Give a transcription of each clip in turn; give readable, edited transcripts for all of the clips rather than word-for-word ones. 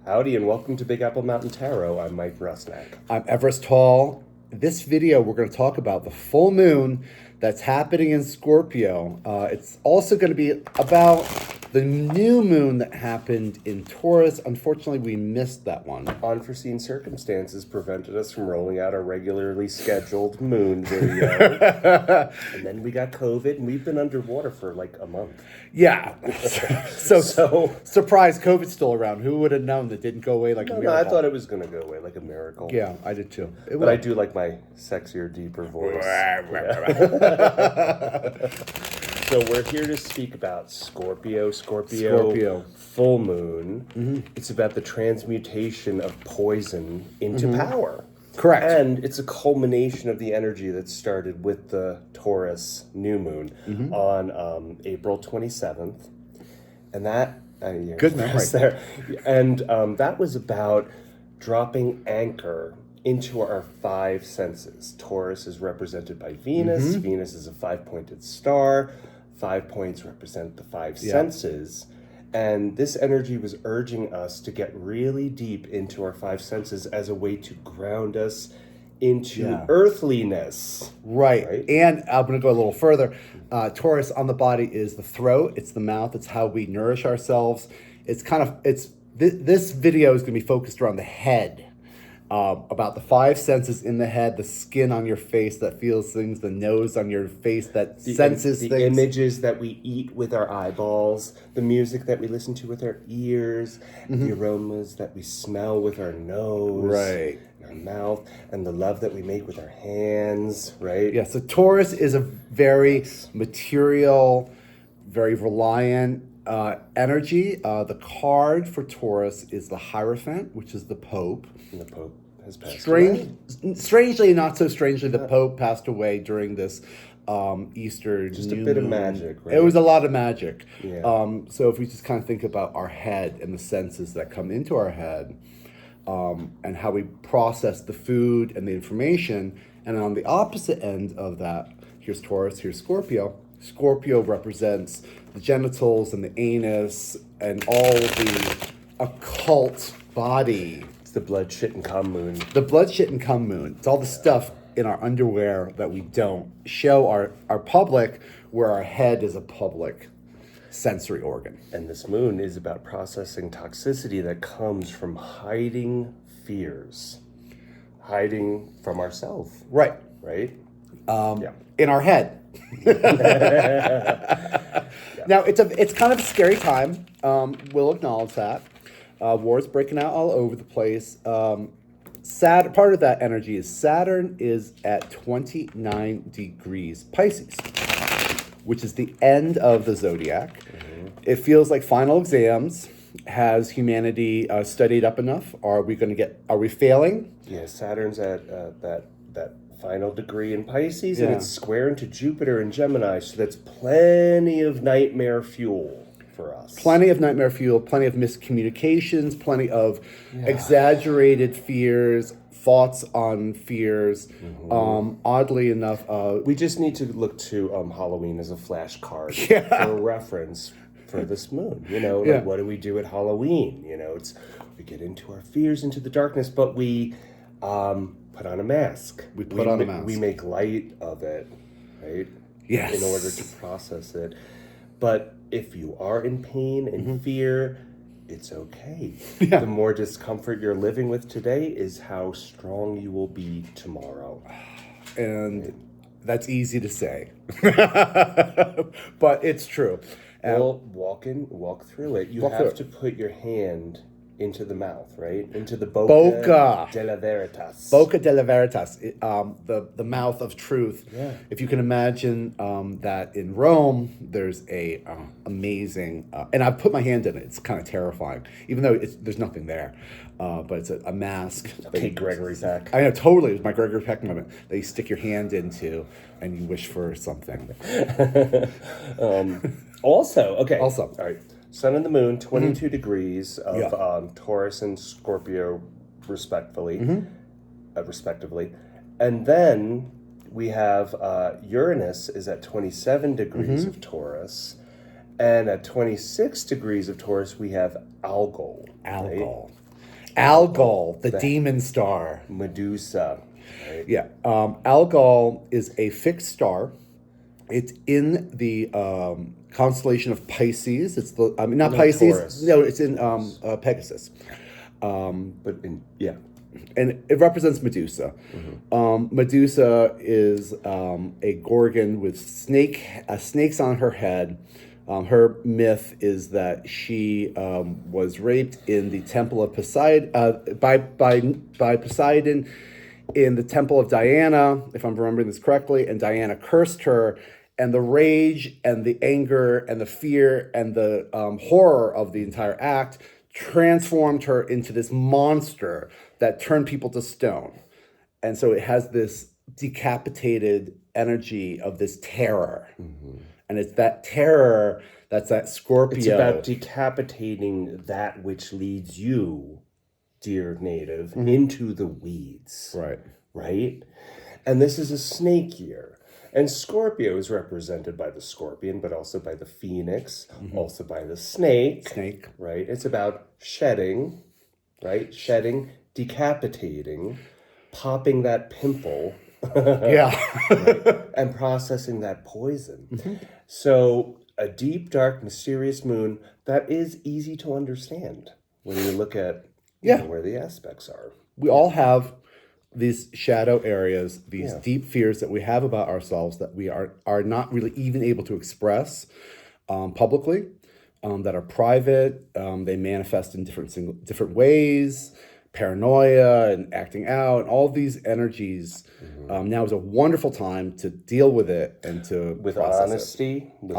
Howdy and welcome to Big Apple Mountain Tarot. I'm Mike Rusnak. I'm Everest Hall. This video, we're going to talk about the full moon that's happening in Scorpio. It's also going to be about the new moon that happened in Taurus. Unfortunately, we missed that one. Unforeseen circumstances prevented us from rolling out a regularly scheduled moon video. And then we got COVID and we've been underwater for like a month. Yeah. So surprise, COVID's still around. Who would have known that didn't go away like a miracle? No, I thought it was going to go away like a miracle. Yeah, I did too. But I do like my sexier, deeper voice. So we're here to speak about Scorpio, full moon. Mm-hmm. It's about the transmutation of poison into power. Correct. And it's a culmination of the energy that started with the Taurus new moon on April 27th. And that... Good memory. There. And that was about dropping anchor into our five senses. Taurus is represented by Venus. Venus is a five-pointed star. 5 points represent the five senses. And this energy was urging us to get really deep into our five senses as a way to ground us into earthliness. Right. And I'm going to go a little further. Taurus on the body is the throat. It's the mouth. It's how we nourish ourselves. This video is going to be focused around the head. About the five senses in the head, the skin on your face that feels things, the nose on your face that senses things. The images that we eat with our eyeballs, the music that we listen to with our ears, the aromas that we smell with our nose, and our mouth, and the love that we make with our hands, right? Yeah, so Taurus is a very material, very reliant energy. The card for Taurus is the Hierophant, which is the Pope. And the Pope has passed away. Strangely, not so strangely, the Pope passed away during this Easter. Just a bit of magic, right? It was a lot of magic. Yeah. So if we just kind of think about our head and the senses that come into our head, and how we process the food and the information, and on the opposite end of that, here's Taurus, here's Scorpio. Scorpio represents the genitals and the anus and all the occult body. It's the blood, shit, and cum moon. The blood, shit, and cum moon. It's all the stuff in our underwear that we don't show our public, where our head is a public sensory organ. And this moon is about processing toxicity that comes from hiding fears. Hiding from ourselves. Right. Right? In our head. Now, it's kind of a scary time. We'll acknowledge that. Wars breaking out all over the place. Saturn, part of that energy is Saturn is at 29 degrees Pisces, which is the end of the zodiac. It feels like final exams. Has humanity studied up enough? Are we failing? Yeah, Saturn's at that final degree in Pisces, and it's square into Jupiter and Gemini, so that's plenty of nightmare fuel for us. Plenty of nightmare fuel, plenty of miscommunications, plenty of exaggerated fears, thoughts on fears. Oddly enough, we just need to look to Halloween as a flashcard for reference for this moon. What do we do at Halloween? We get into our fears, into the darkness, but we put on a mask. We put on a mask. We make light of it, right? Yes. In order to process it. But if you are in pain and fear, it's okay. Yeah. The more discomfort you're living with today is how strong you will be tomorrow. And that's easy to say. But it's true. Well, walk through it. You have to put your hand into the mouth, right? Into the boca della veritas. Boca della veritas, the mouth of truth. Yeah. If you can imagine that in Rome, there's a amazing, and I've put my hand in it. It's kind of terrifying, even though there's nothing there. But it's a mask. Okay, Gregory Peck. I know, totally. It was my Gregory Peck moment that you stick your hand into and you wish for something. Also, all right. Sun and the moon, 22 degrees of Taurus and Scorpio, respectively. And then we have Uranus is at 27 degrees of Taurus. And at 26 degrees of Taurus, we have Algol. Algol. Right? Algol, the demon star. Medusa. Right? Yeah. Algol is a fixed star. It's in the constellation of Pisces. It's the not No, Pisces. Taurus. No, it's in Pegasus, But yeah. and it represents Medusa. Medusa is a gorgon with snakes on her head. Her myth is that she was raped in the temple of Poseidon by Poseidon in the temple of Diana, if I'm remembering this correctly, and Diana cursed her. And the rage and the anger and the fear and the horror of the entire act transformed her into this monster that turned people to stone. And so it has this decapitated energy of this terror. And it's that terror that's that Scorpio. It's about decapitating that which leads you, dear native, into the weeds. Right. Right? And this is a snake year. And Scorpio is represented by the scorpion, but also by the phoenix, also by the snake. Right? It's about shedding, right? Shedding, decapitating, popping that pimple. Yeah. Right? And processing that poison. So a deep, dark, mysterious moon that is easy to understand when you look at where the aspects are. We all have these shadow areas, these deep fears that we have about ourselves that we are not really even able to express publicly, that are private. They manifest in different ways, paranoia and acting out, and all these energies. Now is a wonderful time to deal with it and to with process honesty, with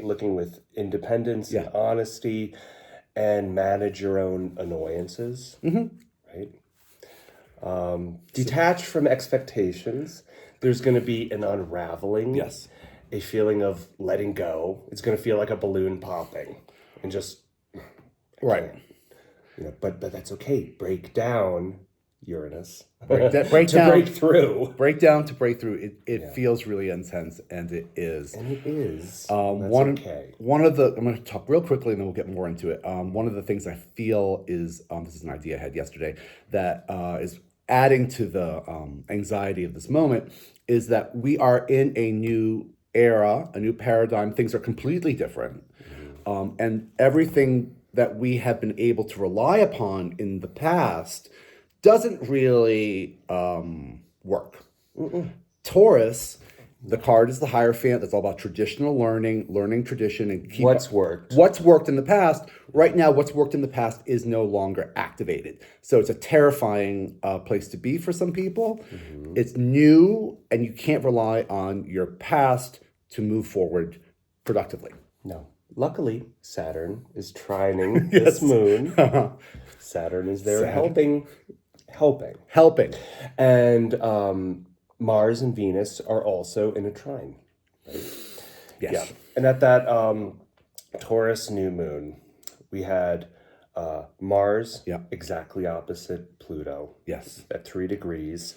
looking with independence and honesty, and manage your own annoyances. Right. Detached from expectations, there's going to be an unraveling. Yes. A feeling of letting go. It's going to feel like a balloon popping, and just Right. But that's okay. Break down, Uranus. Break down, break through. Break down to break through. It feels really intense, and it is. And it is. One of the I'm going to talk real quickly, and then we'll get more into it. One of the things I feel is this is an idea I had yesterday that is adding to the anxiety of this moment is that we are in a new era, a new paradigm. Things are completely different, and everything that we have been able to rely upon in the past doesn't really work. Taurus, the card is the Hierophant. That's all about traditional learning tradition, and What's worked in the past. Right now, what's worked in the past is no longer activated. So it's a terrifying place to be for some people. It's new, and you can't rely on your past to move forward productively. No. Luckily, Saturn is trining this moon. Saturn is there helping. And Mars and Venus are also in a trine. Right? Yes. Yeah. And at that Taurus new moon, we had Mars exactly opposite Pluto. Yes. At 3 degrees.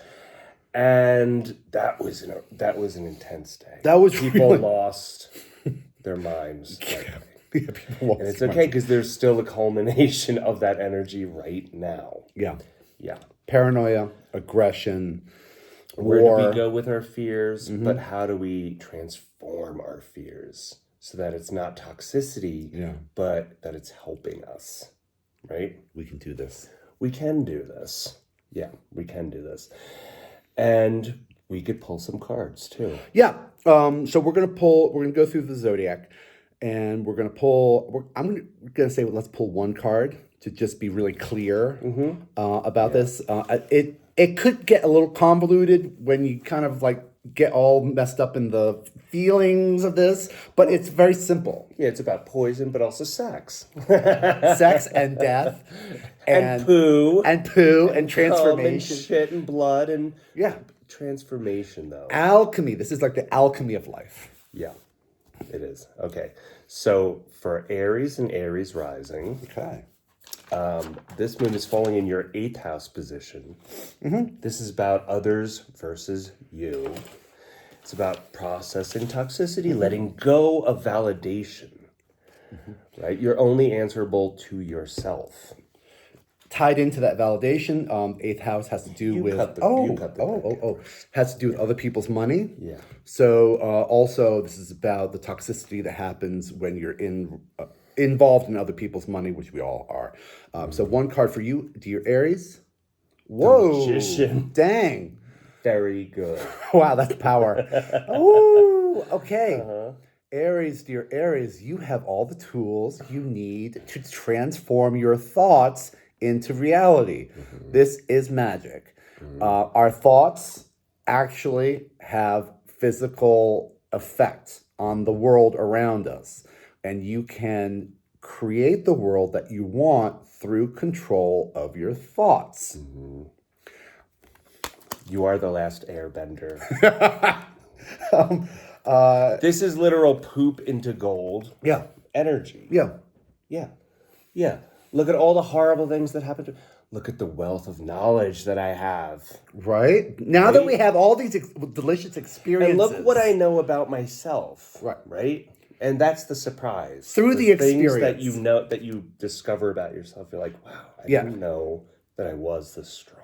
And that was an intense day. That was people really... lost their minds. And it's okay because there's still a culmination of that energy right now. Yeah. Yeah. Paranoia, aggression, Where war. do we go with our fears? But how do we transform our fears so that it's not toxicity, but that it's helping us, right? We can do this. We can do this. Yeah, we can do this. And we could pull some cards too. Yeah. So we're going to go through the zodiac, and we're going to pull, I'm going to say, let's pull one card to just be really clear about this. It could get a little convoluted when you kind of like get all messed up in the feelings of this, but it's very simple. Yeah, it's about poison, but also sex. Sex and death. And poo. And transformation. And shit and blood and... Yeah. Transformation, though. Alchemy. This is like the alchemy of life. Yeah, it is. Okay. So for Aries and Aries rising... Okay. This moon is falling in your 8th house position. This is about others versus you. It's about processing toxicity, letting go of validation. Right? You're only answerable to yourself. tied into that validation. Eighth house has to do with has to do with other people's money. Yeah. So also this is about the toxicity that happens when you're involved in other people's money, which we all are. So one card for you, dear Aries. Whoa, Magician. dang. Very good. Wow, that's power. Oh, okay. Aries, dear Aries, you have all the tools you need to transform your thoughts into reality. This is magic. Our thoughts actually have physical effect on the world around us, and you can create the world that you want through control of your thoughts. You are the last airbender. This is literal poop into gold. Yeah. Energy. Yeah. Yeah. Yeah. Look at all the horrible things that happen to. Look at the wealth of knowledge that I have. Right? Now that we have all these delicious experiences. And look what I know about myself. Right. Right? And that's the surprise. Through the experience. Things that you know, that you discover about yourself. You're like, wow, I didn't know that I was this strong.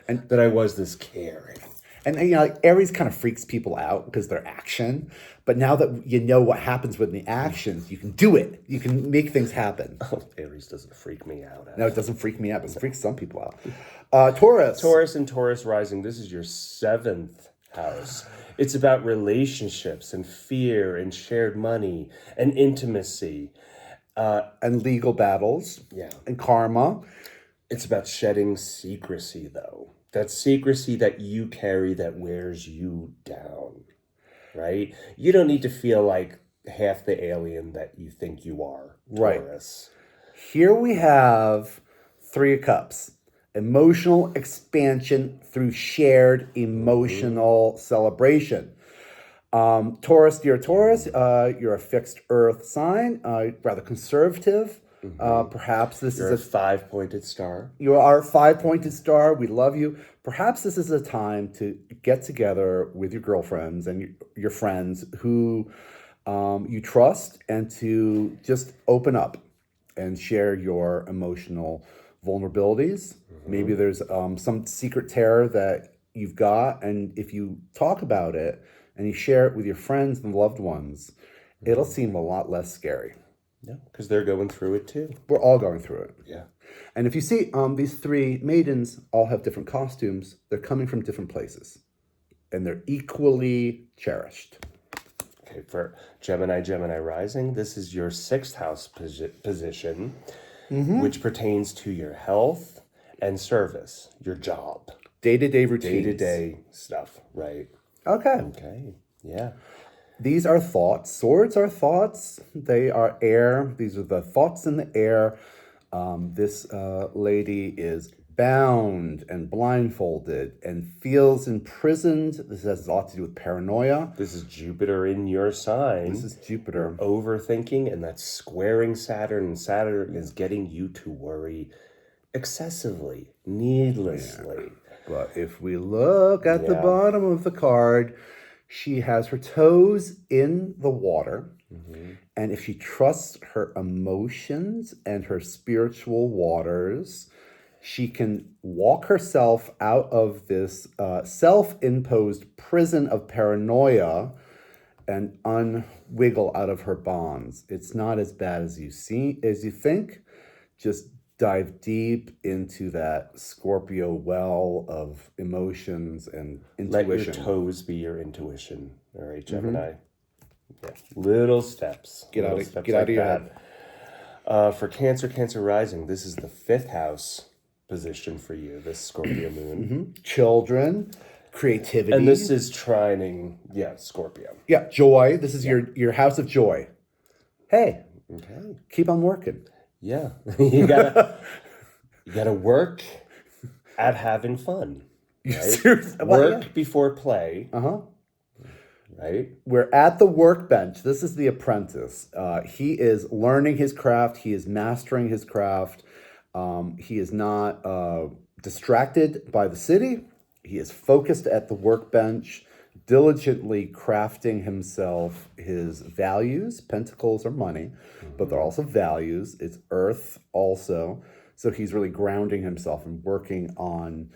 And that I was this caring. And like Aries kind of freaks people out because they're action. But now that you know what happens with the actions, you can do it. You can make things happen. Oh, Aries doesn't freak me out. No, it doesn't freak me out, but it freaks some people out. Taurus. Taurus and Taurus rising. This is your 7th house. It's about relationships and fear and shared money and intimacy. And legal battles. Yeah. And karma. It's about shedding secrecy, though. That secrecy that you carry that wears you down, right? You don't need to feel like half the alien that you think you are, Taurus. Right. Here we have 3 of Cups. Emotional expansion through shared emotional celebration. Taurus, dear Taurus, you're a fixed earth sign, rather conservative. Perhaps this You're is a 5-pointed star. You are a 5-pointed star. We love you. Perhaps this is a time to get together with your girlfriends and your friends who you trust, and to just open up and share your emotional vulnerabilities. Maybe there's some secret terror that you've got, and if you talk about it and you share it with your friends and loved ones, it'll seem a lot less scary. Yeah, because they're going through it too. We're all going through it. Yeah. And if you see, these 3 maidens all have different costumes. They're coming from different places, and they're equally cherished. Okay, for Gemini rising, this is your 6th house position, which pertains to your health and service, your job. Day-to-day routines. Day-to-day stuff, right. Okay. Yeah. These are thoughts. Swords are thoughts. They are air. These are the thoughts in the air. This lady is bound and blindfolded and feels imprisoned. This has a lot to do with paranoia. This is Jupiter in your sign. This is Jupiter. Overthinking, and that's squaring Saturn, and Saturn is getting you to worry excessively, needlessly. Yeah. But if we look at the bottom of the card, she has her toes in the water. And if she trusts her emotions and her spiritual waters, she can walk herself out of this self-imposed prison of paranoia and unwiggle out of her bonds. It's not as bad as you think. Just dive deep into that Scorpio well of emotions and intuition. Let your toes be your intuition. All right, Gemini. Yeah. Little steps. Get out of your head. For Cancer rising, this is the 5th house position for you, this Scorpio moon. Children, creativity. And this is trining, Scorpio. Yeah, joy. This is your house of joy. Hey, keep on working. Yeah, you gotta work at having fun. Right? Work before play. Right? We're at the workbench. This is the apprentice. He is learning his craft. He is mastering his craft. He is not distracted by the city. He is focused at the workbench, diligently crafting himself his values. Pentacles are money, but they're also values. It's earth also. So he's really grounding himself and working on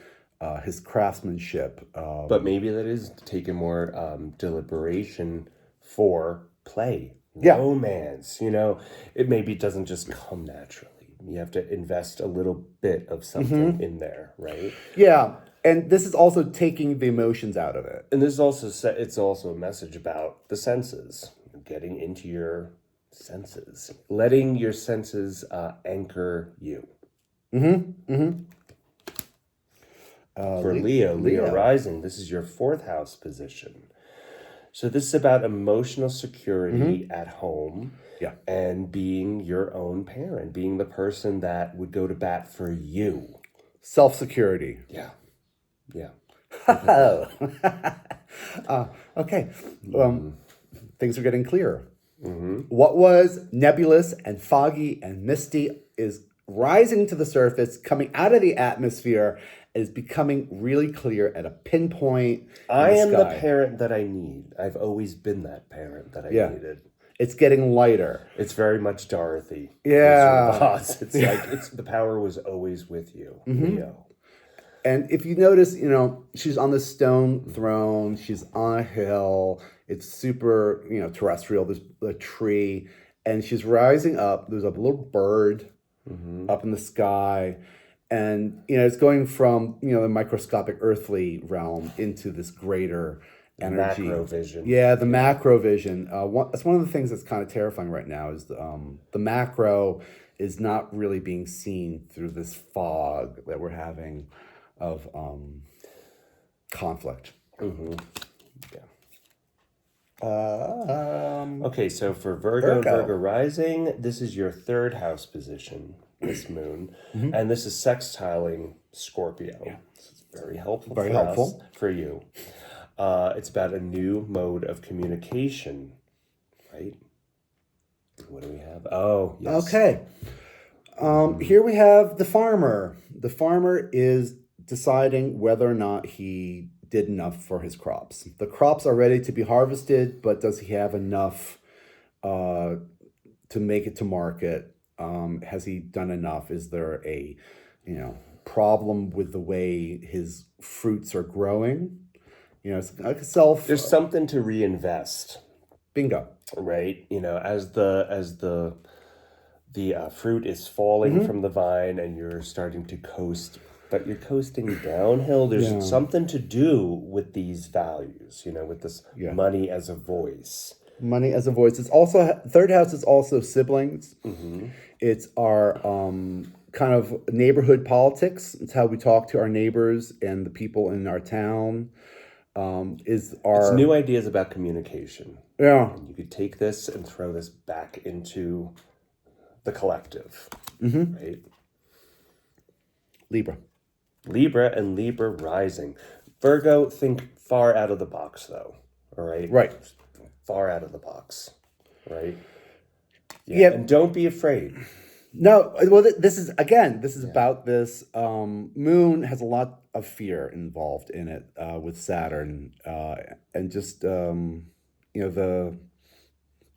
his craftsmanship. But maybe that is taking more deliberation for play, Yeah. romance. It maybe doesn't just come naturally. You have to invest a little bit of something in there, right? Yeah. And this is also taking the emotions out of it. And this is also it's also a message about the senses, getting into your senses, letting your senses anchor you. For Leo rising, this is your 4th house position. So this is about emotional security at home. Yeah. And being your own parent, being the person that would go to bat for you. Self-security. Yeah. Okay. Things are getting clearer. What was nebulous and foggy and misty is rising to the surface, coming out of the atmosphere, is becoming really clear at a pinpoint. I am the parent that I need. I've always been that parent that I needed. It's getting lighter. It's very much Dorothy. Yeah. It's like the power was always with you, Leo. And if you notice, she's on the stone throne. She's on a hill. It's super, terrestrial. There's a tree. And she's rising up. There's a little bird up in the sky. And, it's going from, the microscopic earthly realm into this greater energy. Macro vision. Yeah, the macro vision. That's one of the things that's kind of terrifying right now is the macro is not really being seen through this fog that we're having of conflict. Okay, so for Virgo rising, this is your 3rd house position, this moon, and this is sextiling Scorpio. Yeah. This is very helpful. For you. It's about a new mode of communication, right? What do we have? Oh, yes. Okay. Here we have the farmer. The farmer is deciding whether or not he did enough for his crops. The crops are ready to be harvested, but does he have enough to make it to market? Has he done enough? Is there a problem with the way his fruits are growing? It's like There's something to reinvest. Bingo. Right? As the fruit is falling from the vine and you're starting to coast, but you're coasting downhill. There's something to do with these values, with this money as a voice. Money as a voice. It's also, 3rd house is also siblings. It's our kind of neighborhood politics. It's how we talk to our neighbors and the people in our town. It's new ideas about communication. Yeah. And you could take this and throw this back into the collective, right? Libra and Libra rising. Virgo, think far out of the box, though. All right? Right. Far out of the box, right? Yeah. And don't be afraid. No, well, this is about this. Moon has a lot of fear involved in it with Saturn, and just the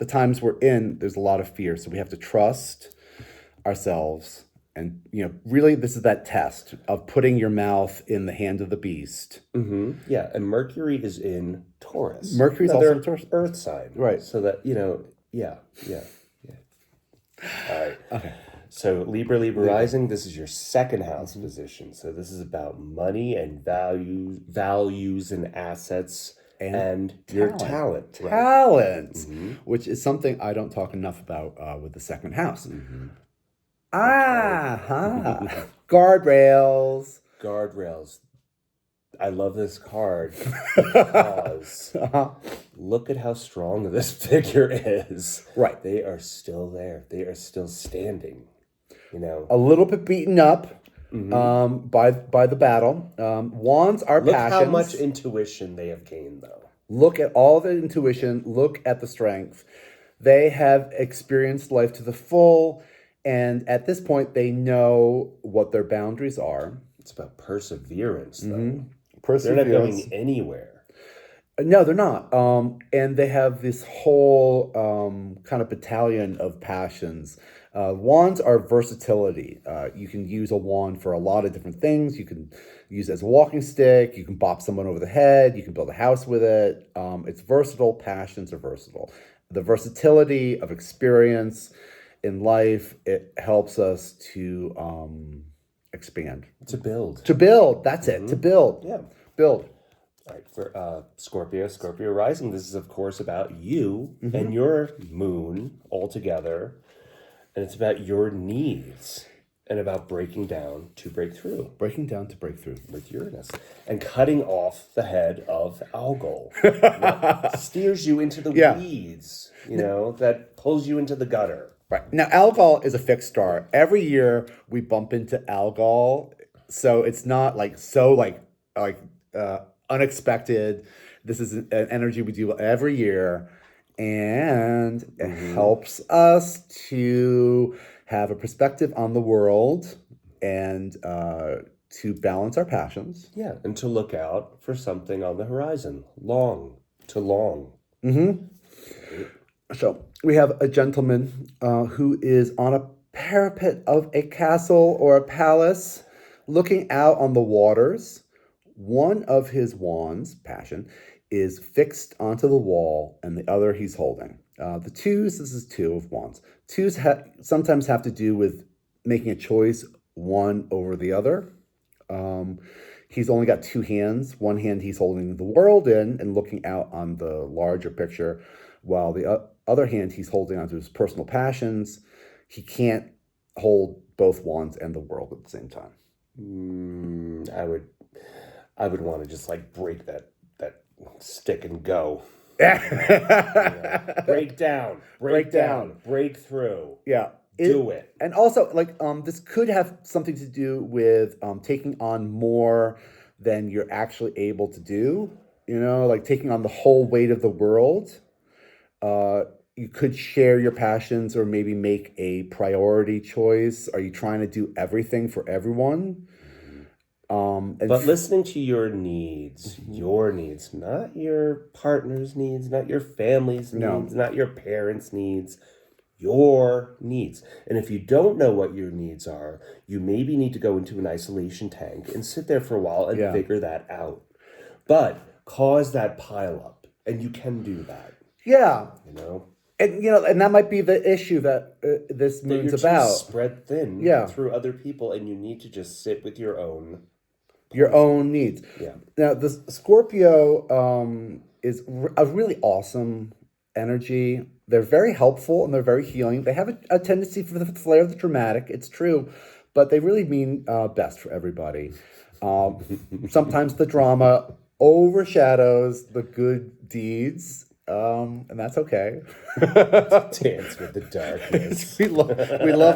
times we're in. There's a lot of fear, so we have to trust ourselves, and really, this is that test of putting your mouth in the hand of the beast. Yeah, and Mercury is in Taurus. Mercury's also in Taurus, Earth sign, right? So that yeah. All right. Okay. So Libra rising, this is your 2nd house position. So this is about money and values and assets and your talent. Talent, which is something I don't talk enough about with the 2nd house. Guardrails. I love this card because look at how strong this figure is. Right. They are still there. They are still standing. A little bit beaten up by the battle. Wands are passions. Look how much intuition they have gained, though. Look at all the intuition. Look at the strength. They have experienced life to the full, and at this point, they know what their boundaries are. It's about perseverance, though. Perseverance. They're not going anywhere. No, they're not. And they have this whole kind of battalion of passions. Wands are versatility. You can use a wand for a lot of different things. You can use it as a walking stick. You can bop someone over the head. You can build a house with it. It's versatile. Passions are versatile. The versatility of experience in life, it helps us to expand. To build. To build. That's it. To build. Yeah. Build. All right, for Scorpio rising, this is, of course, about you and your moon all together. And it's about your needs and about breaking down to break through. Breaking down to break through. With Uranus. And cutting off the head of Algol. That steers you into the weeds, that pulls you into the gutter. Right. Now, Algol is a fixed star. Every year we bump into Algol. So it's not unexpected. This is an energy we do every year. And it helps us to have a perspective on the world and to balance our passions. Yeah, and to look out for something on the horizon. Long. So we have a gentleman who is on a parapet of a castle or a palace looking out on the waters. One of his wands, passion, is fixed onto the wall, and the other he's holding. The twos, this is two of wands. Twos sometimes have to do with making a choice, one over the other. He's only got two hands. One hand he's holding the world in and looking out on the larger picture, while the other hand he's holding onto his personal passions. He can't hold both wands and the world at the same time. I would want to just break that stick and go. Break down, break through. Yeah. Do it. And also, this could have something to do with taking on more than you're actually able to do. Taking on the whole weight of the world. You could share your passions or maybe make a priority choice. Are you trying to do everything for everyone? But listening to your needs, not your partner's needs, not your family's needs, not your parents' needs, your needs. And if you don't know what your needs are, you maybe need to go into an isolation tank and sit there for a while and figure that out. But cause that pile up, and you can do that. Yeah. And that might be the issue that this moon's you're about. Too spread thin through other people, and you need to just sit with your own needs. Yeah. Now, the Scorpio is a really awesome energy. They're very helpful and they're very healing. They have a tendency for the flair of the dramatic. It's true, but they really mean best for everybody. Sometimes the drama overshadows the good deeds. And that's okay. Dance with the darkness. we love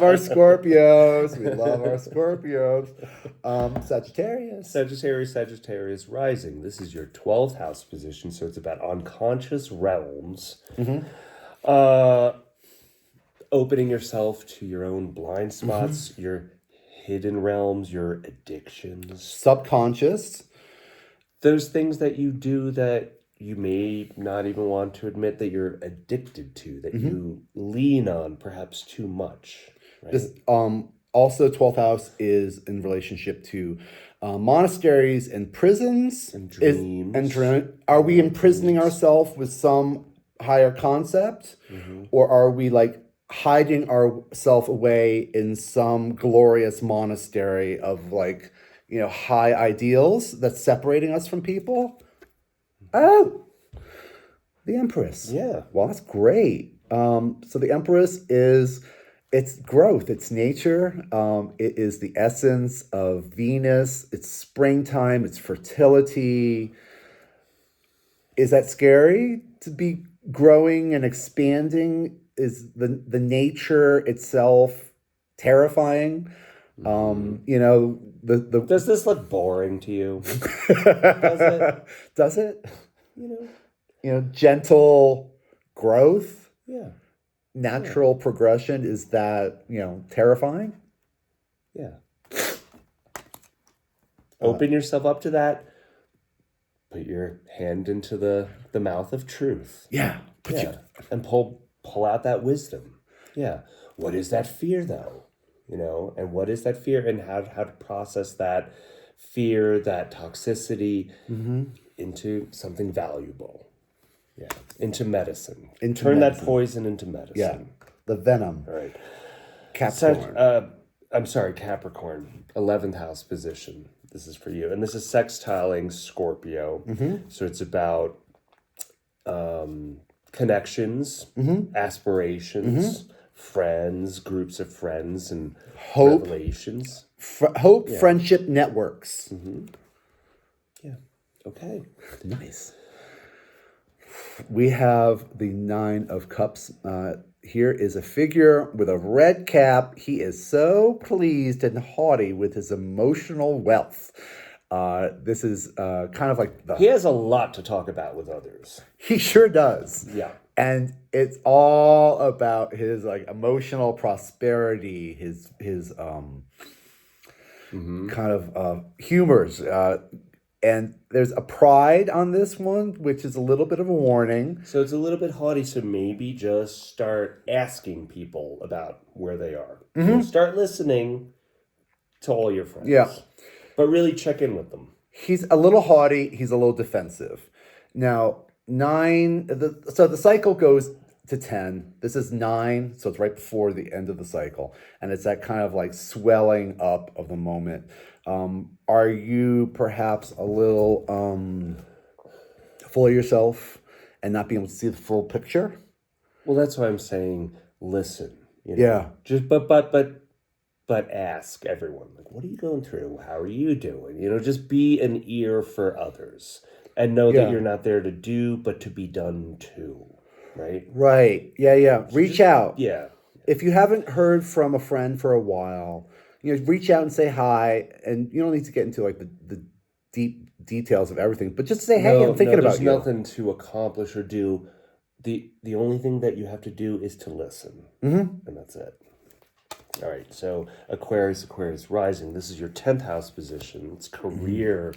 our Scorpios. Sagittarius rising. This is your 12th house position, so it's about unconscious realms. Opening yourself to your own blind spots, your hidden realms, your addictions. Subconscious. Those things that you do that you may not even want to admit that you're addicted to, that you lean on perhaps too much. Right? This also 12th house is in relationship to monasteries and prisons and dreams. Are we imprisoning ourselves with some higher concept, or are we hiding ourselves away in some glorious monastery of high ideals that's separating us from people? Oh, the Empress. Yeah. Well, that's great. So the Empress it's growth, it's nature. It is the essence of Venus. It's springtime, it's fertility. Is that scary to be growing and expanding? Is the nature itself terrifying? Does this look boring to you? Does it? Does it? Gentle growth. Yeah. Natural progression. Is that, terrifying? Yeah. Open yourself up to that. put your hand into the mouth of truth. Yeah. And pull out that wisdom. Yeah. What is that fear though? And what is that fear, and how to process that fear, that toxicity into something valuable. Yeah. Into medicine. Turn that poison into medicine. Yeah. The venom. All right. Capricorn. I'm sorry, Capricorn, 11th house position. This is for you. And this is sextiling Scorpio. So it's about connections, aspirations, friends, groups of friends, and hope, revelations. Hope, friendship, networks. Yeah. Okay. Nice. We have the 9 of Cups. Here is a figure with a red cap. He is so pleased and haughty with his emotional wealth. This is kind of like He has a lot to talk about with others. He sure does. Yeah. And it's all about his emotional prosperity, his kind of humors. And there's a pride on this one, which is a little bit of a warning. So it's a little bit haughty, so maybe just start asking people about where they are. Start listening to all your friends. Yeah. But really check in with them. He's a little haughty. He's a little defensive. Now, 9, so the cycle goes to 10. This is 9, so it's right before the end of the cycle. And it's that kind of swelling up of the moment. Are you perhaps a little full of yourself and not being able to see the full picture? Well, that's why I'm saying listen. Yeah. Just but ask everyone, what are you going through? How are you doing? Just be an ear for others and know that you're not there to do, but to be done to, right? Right. Yeah. Reach out. Yeah. If you haven't heard from a friend for a while, reach out and say hi, and you don't need to get into the deep details of everything, but just say, hey, I'm thinking about you. There's nothing to accomplish or do. The only thing that you have to do is to listen, and that's it. All right, so Aquarius rising. This is your 10th house position. It's career,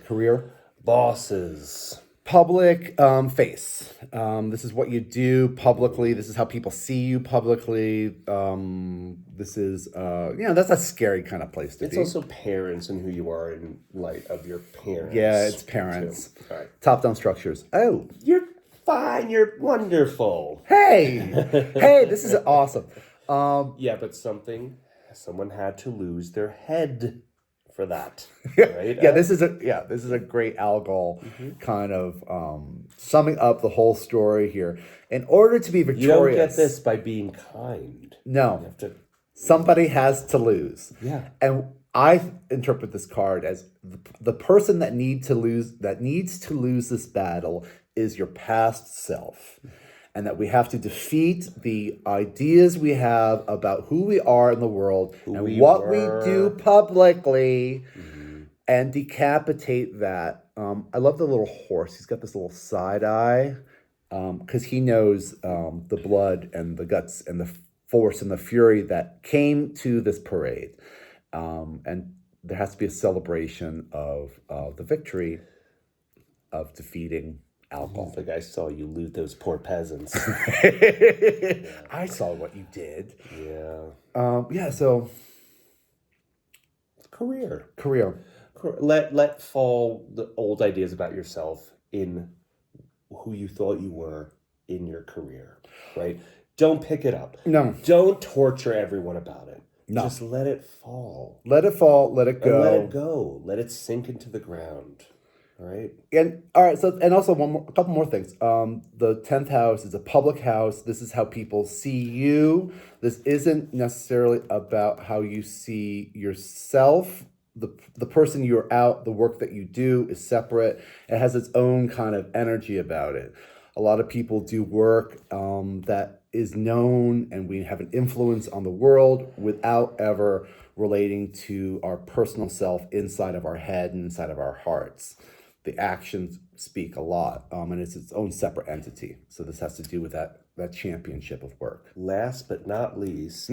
bosses, public face. This is what you do publicly. This is how people see you publicly. This is that's a scary kind of place to be. It's also parents and who you are in light of your parents. Yeah, it's parents. All right. Top-down structures. Oh, you're fine. You're wonderful. Hey, this is awesome. Yeah, but someone had to lose their head for that, right? This is a great Algol kind of summing up the whole story here. In order to be victorious, you don't get this by being kind. No, you have to. Somebody has to lose. Yeah, and I interpret this card as the person that needs to lose this battle is your past self. And that we have to defeat the ideas we have about who we are in the world and what we do publicly and decapitate that. I love the little horse. He's got this little side eye because he knows the blood and the guts and the force and the fury that came to this parade. And there has to be a celebration of the victory of defeating Algol. Like, I saw you loot those poor peasants. I saw what you did. Yeah. So career. Let fall the old ideas about yourself in who you thought you were in your career, right? Don't pick it up. No. Don't torture everyone about it. No. Just let it fall. Let it fall. Let it go. And let it go. Let it sink into the ground. All right. So also a couple more things. The 10th house is a public house. This is how people see you. This isn't necessarily about how you see yourself. The person you're out, the work that you do is separate. It has its own kind of energy about it. A lot of people do work that is known, and we have an influence on the world without ever relating to our personal self inside of our head and inside of our hearts. The actions speak a lot, and it's its own separate entity. So this has to do with that championship of work. Last but not least,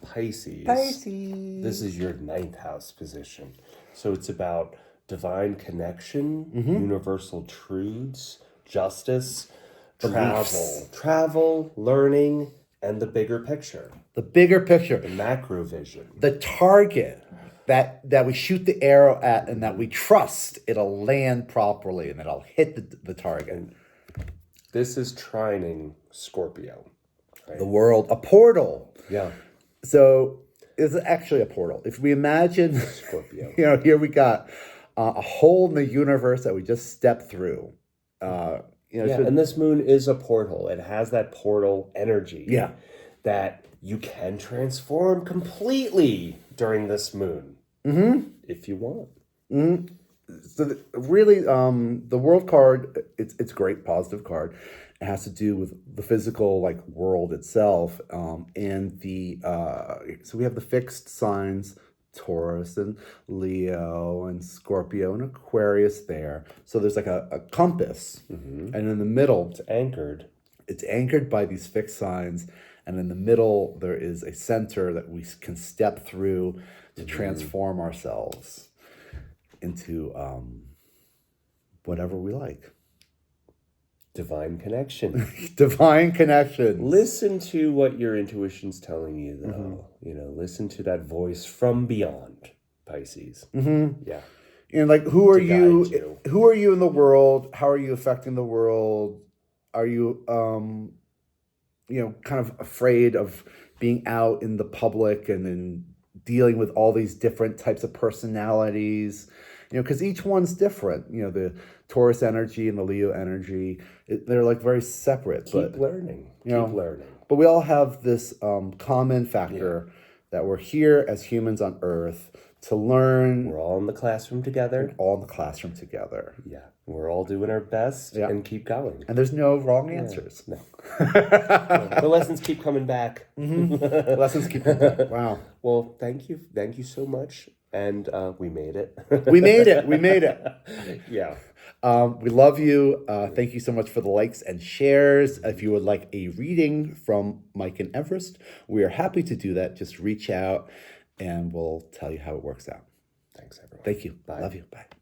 Pisces. This is your 9th house position. So it's about divine connection, universal truths, justice, Beliefs. travel, learning, and the bigger picture, The bigger picture. the macro vision. The target that we shoot the arrow at and that we trust it'll land properly and that it'll hit the target. This is trining Scorpio. The world, a portal. Yeah. So it's actually a portal. If we imagine, Scorpio. here we got a hole in the universe that we just stepped through. So- And this moon is a portal. It has that portal energy. Yeah. That you can transform completely during this moon. If you want. So really, the world card, it's a great positive card. It has to do with the physical world itself, and so we have the fixed signs, Taurus and Leo and Scorpio and Aquarius there. So there's a compass, and in the middle, It's anchored. it's anchored by these fixed signs, and in the middle there is a center that we can step through to transform ourselves into whatever we like. Divine connection. Divine connection. Listen to what your intuition's telling you, though. Listen to that voice from beyond, Pisces. Yeah. And who are To you? guide you. Who are you in the world? How are you affecting the world? Are you, kind of afraid of being out in the public and then dealing with all these different types of personalities? Because each one's different. The Taurus energy and the Leo energy, they're very separate. Keep learning. Keep learning. But we all have this common factor that we're here as humans on Earth to learn. We're all in the classroom together. All in the classroom together. Yeah. We're all doing our best and keep going. And there's no wrong answers. No. The lessons keep coming back. The lessons keep coming back. Wow. Well, thank you. Thank you so much. And we made it. We made it. We made it. Yeah. We love you. Thank you so much for the likes and shares. If you would like a reading from Mike and Everest, we are happy to do that. Just reach out and we'll tell you how it works out. Thanks, everyone. Thank you. Bye. Love you. Bye.